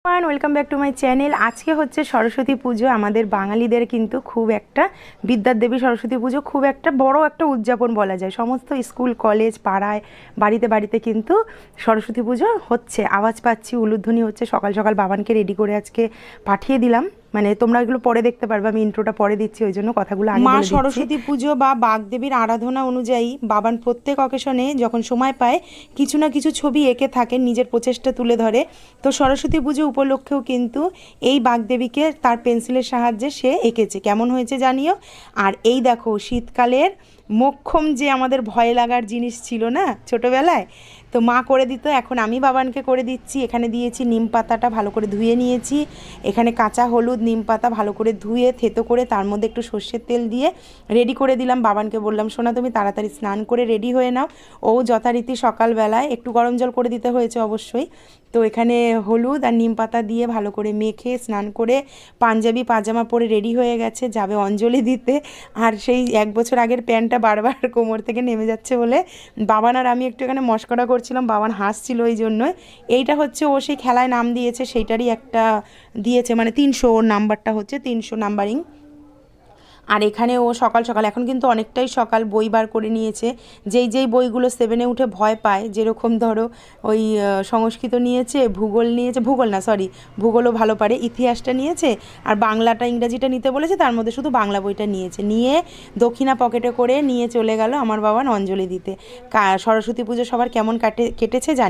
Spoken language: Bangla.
Welcome back to my channel. আজকে হচ্ছে সরস্বতী পুজো। আমাদের বাঙালিদের কিন্তু খুব একটা বিদ্যার দেবী সরস্বতী পুজো খুব একটা বড় একটা উদযাপন বলা যায়। সমস্ত স্কুল কলেজ পাড়ায় বাড়িতে বাড়িতে কিন্তু সরস্বতী পুজো হচ্ছে, আওয়াজ পাচ্ছি, উলুধ্বনি হচ্ছে। সকাল সকাল বাবানকে রেডি করে আজকে পাঠিয়ে দিলাম। মানে তোমরা এগুলো পরে দেখতে পারবে, আমি ইন্ট্রোটা পরে দিচ্ছি, ওই জন্য কথাগুলো আগে বলে দিচ্ছি। মা সরস্বতী পুজো বা বাগদেবীর আরাধনা অনুযায়ী বাবান প্রত্যেক অকেশনে যখন সময় পায় কিছু না কিছু ছবি এঁকে থাকেন, নিজের প্রচেষ্টা তুলে ধরে। তো সরস্বতী পুজো উপলক্ষেও কিন্তু এই বাগদেবীকে তার পেন্সিলের সাহায্যে সে এঁকেছে। কেমন হয়েছে জানিও। আর এই দেখো শীতকালের মোক্ষম যে আমাদের ভয় লাগার জিনিস ছিল না ছোটোবেলায়, তো মা করে দিত, এখন আমি বাবানকে করে দিচ্ছি। এখানে দিয়েছি নিম পাতাটা ভালো করে ধুয়ে নিয়েছি, এখানে কাঁচা হলুদ নিম পাতা ভালো করে ধুয়ে থেতো করে তার মধ্যে একটু সর্ষের তেল দিয়ে রেডি করে দিলাম। বাবানকে বললাম, সোনা তুমি তাড়াতাড়ি স্নান করে রেডি হয়ে নাও। ও যথারীতি সকালবেলায় একটু গরম জল করে দিতে হয়েছে অবশ্যই। তো এখানে হলুদ আর নিম পাতা দিয়ে ভালো করে মেখে স্নান করে পাঞ্জাবি পাজামা পরে রেডি হয়ে গেছে, যাবে অঞ্জলি দিতে। আর সেই 1 বছর আগের প্যান্টটা বারবার কোমর থেকে নেমে যাচ্ছে বলে বাবান আর আমি একটু এখানে মস্করা করছিলাম, বাবান হাসছিল ওই জন্যই। এইটা হচ্ছে ও সেই খেলায় নাম দিয়েছে, সেইটারই একটা দিয়েছে, মানে 300, ওর নাম্বারটা হচ্ছে 300 নাম্বারিং। আর এখানে ও সকাল সকাল, এখন কিন্তু অনেকটাই সকাল, বই বার করে নিয়েছে। যেই বইগুলো 7-এ উঠে ভয় পায়, যেরকম ধরো ওই সংস্কৃত নিয়েছে, ভূগোল নিয়েছে, ভূগোল না সরি ভূগোলও ভালো পারে, ইতিহাসটা নিয়েছে, আর বাংলাটা ইংরাজিটা নিতে বলেছে, তার মধ্যে শুধু বাংলা বইটা নিয়েছে। নিয়ে দক্ষিণা পকেটে করে নিয়ে চলে গেল আমার বাবান অঞ্জলি দিতে। সরস্বতী পুজো সবার কেমন কেটেছে জানি।